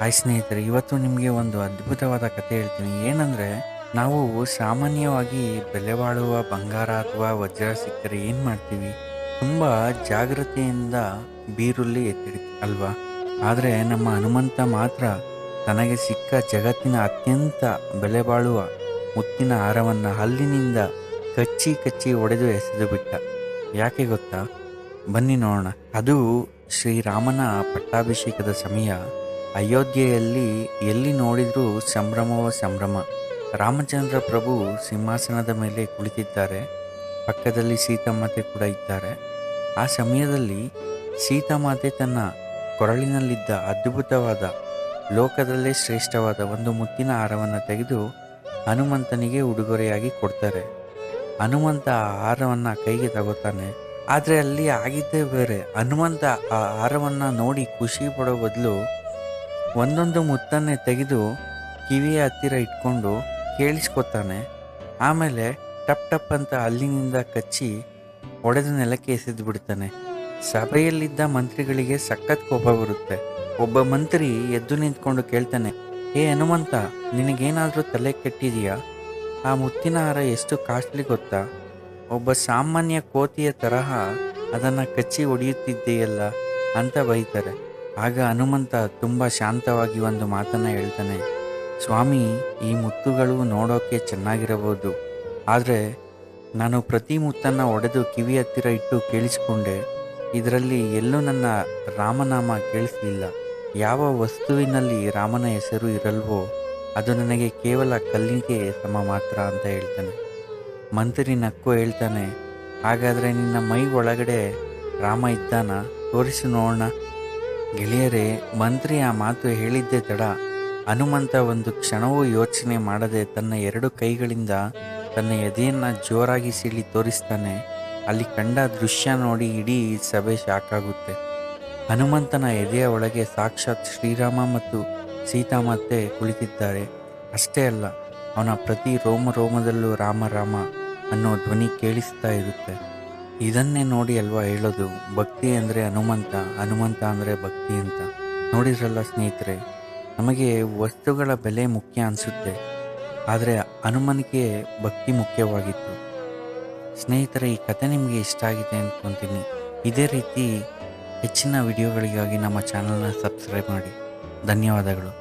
Hi ಸ್ನೇಹಿತರೆ, ಇವತ್ತು ನಿಮಗೆ ಒಂದು ಅದ್ಭುತವಾದ ಕಥೆ ಹೇಳ್ತೀನಿ. ಏನಂದರೆ, ನಾವು ಸಾಮಾನ್ಯವಾಗಿ ಬೆಲೆ ಬಾಳುವ ಬಂಗಾರ ಅಥವಾ ವಜ್ರ ಸಿಕ್ಕರೆ ಏನು ಮಾಡ್ತೀವಿ? ತುಂಬ ಜಾಗ್ರತೆಯಿಂದ ಬೀರುಲ್ಲಿ ಎತ್ತಿಡ್ತೀವಿ ಅಲ್ವಾ? ಆದರೆ ನಮ್ಮ ಹನುಮಂತ ಮಾತ್ರ ತನಗೆ ಸಿಕ್ಕ ಜಗತ್ತಿನ ಅತ್ಯಂತ ಬೆಲೆ ಬಾಳುವ ಮುತ್ತಿನ ಹಾರವನ್ನು ಹಲ್ಲಿನಿಂದ ಕಚ್ಚಿ ಕಚ್ಚಿ ಒಡೆದು ಎಸೆದು ಬಿಟ್ಟ. ಯಾಕೆ ಗೊತ್ತಾ? ಬನ್ನಿ ನೋಡೋಣ. ಅದು ಶ್ರೀರಾಮನ ಪಟ್ಟಾಭಿಷೇಕದ ಸಮಯ. ಅಯೋಧ್ಯೆಯಲ್ಲಿ ಎಲ್ಲಿ ನೋಡಿದರೂ ಸಂಭ್ರಮವೋ ಸಂಭ್ರಮ. ರಾಮಚಂದ್ರ ಪ್ರಭು ಸಿಂಹಾಸನದ ಮೇಲೆ ಕುಳಿತಿದ್ದಾರೆ. ಪಕ್ಕದಲ್ಲಿ ಸೀತಾಮಾತೆ ಕೂಡ ಇದ್ದಾರೆ. ಆ ಸಮಯದಲ್ಲಿ ಸೀತಾಮಾತೆ ತನ್ನ ಕೊರಳಿನಲ್ಲಿದ್ದ ಅದ್ಭುತವಾದ, ಲೋಕದಲ್ಲೇ ಶ್ರೇಷ್ಠವಾದ ಒಂದು ಮುತ್ತಿನ ಹಾರವನ್ನು ತೆಗೆದು ಹನುಮಂತನಿಗೆ ಉಡುಗೊರೆಯಾಗಿ ಕೊಡ್ತಾರೆ. ಹನುಮಂತ ಆ ಹಾರವನ್ನು ಕೈಗೆ ತಗೋತಾನೆ. ಆದರೆ ಅಲ್ಲಿ ಆಗಿದ್ದೇ ಬೇರೆ. ಹನುಮಂತ ಆ ಹಾರವನ್ನು ನೋಡಿ ಖುಷಿ ಪಡೋ ಬದಲು ಒಂದೊಂದು ಮುತ್ತನ್ನೇ ತೆಗೆದು ಕಿವಿಯ ಹತ್ತಿರ ಇಟ್ಕೊಂಡು ಕೇಳಿಸ್ಕೊತಾನೆ. ಆಮೇಲೆ ಟಪ್ ಟಪ್ ಅಂತ ಹಲ್ಲಿನಿಂದ ಕಚ್ಚಿ ಒಡೆದು ನೆಲಕ್ಕೆ ಎಸೆದು ಬಿಡ್ತಾನೆ. ಸಭೆಯಲ್ಲಿದ್ದ ಮಂತ್ರಿಗಳಿಗೆ ಸಖತ್ ಕೋಪ ಬರುತ್ತೆ. ಒಬ್ಬ ಮಂತ್ರಿ ಎದ್ದು ನಿಂತ್ಕೊಂಡು ಕೇಳ್ತಾನೆ, ಏ ಹನುಮಂತ, ನಿನಗೇನಾದರೂ ತಲೆ ಕೆಟ್ಟಿದೆಯಾ? ಆ ಮುತ್ತಿನ ಹಾರ ಎಷ್ಟು ಕಾಸ್ಟ್ಲಿ ಗೊತ್ತಾ? ಒಬ್ಬ ಸಾಮಾನ್ಯ ಕೋತಿಯ ತರಹ ಅದನ್ನು ಕಚ್ಚಿ ಹೊಡೆಯುತ್ತಿದ್ದೆಯಲ್ಲ ಅಂತ ಬೈತಾರೆ. ಆಗ ಹನುಮಂತ ತುಂಬ ಶಾಂತವಾಗಿ ಒಂದು ಮಾತನ್ನು ಹೇಳ್ತಾನೆ, ಸ್ವಾಮಿ, ಈ ಮುತ್ತುಗಳು ನೋಡೋಕ್ಕೆ ಚೆನ್ನಾಗಿರಬಹುದು, ಆದರೆ ನಾನು ಪ್ರತಿ ಮುತ್ತನ್ನು ಒಡೆದು ಕಿವಿ ಹತ್ತಿರ ಇಟ್ಟು ಕೇಳಿಸಿಕೊಂಡೆ. ಇದರಲ್ಲಿ ಎಲ್ಲೂ ನನ್ನ ರಾಮನಾಮ ಕೇಳಿಸಲಿಲ್ಲ. ಯಾವ ವಸ್ತುವಿನಲ್ಲಿ ರಾಮನ ಹೆಸರು ಇರಲ್ವೋ ಅದು ನನಗೆ ಕೇವಲ ಕಲ್ಲಿಗೆ ಸಮ ಮಾತ್ರ ಅಂತ ಹೇಳ್ತಾನೆ. ಮಂತ್ರಿ ನಕ್ಕು ಹೇಳ್ತಾನೆ, ಹಾಗಾದರೆ ನಿನ್ನ ಮೈ ಒಳಗಡೆ ರಾಮ ಇದ್ದಾನ? ತೋರಿಸು ನೋಡೋಣ. ಗೆಳೆಯರೇ, ಮಂತ್ರಿ ಆ ಮಾತು ಹೇಳಿದ್ದೇ ತಡ. ಹನುಮಂತ ಒಂದು ಕ್ಷಣವೂ ಯೋಚನೆ ಮಾಡದೆ ತನ್ನ ಎರಡು ಕೈಗಳಿಂದ ತನ್ನ ಎದೆಯನ್ನು ಜೋರಾಗಿ ಸೀಳಿ ತೋರಿಸ್ತಾನೆ. ಅಲ್ಲಿ ಕಂಡ ದೃಶ್ಯ ನೋಡಿ ಇಡೀ ಸಭೆ ಶಾಕ್ ಆಗುತ್ತೆ. ಹನುಮಂತನ ಎದೆಯ ಒಳಗೆ ಸಾಕ್ಷಾತ್ ಶ್ರೀರಾಮ ಮತ್ತು ಸೀತಾಮಾತೆ ಕುಳಿತಿದ್ದಾರೆ. ಅಷ್ಟೇ ಅಲ್ಲ, ಅವನ ಪ್ರತಿ ರೋಮ ರೋಮದಲ್ಲೂ ರಾಮ ರಾಮ ಅನ್ನೋ ಧ್ವನಿ ಕೇಳಿಸ್ತಾ ಇರುತ್ತೆ. ಇದನ್ನೇ ನೋಡಿ ಅಲ್ವಾ ಹೇಳೋದು, ಭಕ್ತಿ ಅಂದರೆ ಹನುಮಂತ, ಹನುಮಂತ ಅಂದರೆ ಭಕ್ತಿ ಅಂತ. ನೋಡಿದ್ರಲ್ಲ ಸ್ನೇಹಿತರೆ, ನಮಗೆ ವಸ್ತುಗಳ ಬೆಲೆ ಮುಖ್ಯ ಅನಿಸುತ್ತೆ, ಆದರೆ ಹನುಮನಿಗೆ ಭಕ್ತಿ ಮುಖ್ಯವಾಗಿತ್ತು. ಸ್ನೇಹಿತರೆ, ಈ ಕತೆ ನಿಮಗೆ ಇಷ್ಟ ಆಗಿದೆ ಅಂದ್ಕೊತೀನಿ. ಇದೇ ರೀತಿ ಹೆಚ್ಚಿನ ವಿಡಿಯೋಗಳಿಗಾಗಿ ನಮ್ಮ ಚಾನಲ್ನ ಸಬ್ಸ್ಕ್ರೈಬ್ ಮಾಡಿ. ಧನ್ಯವಾದಗಳು.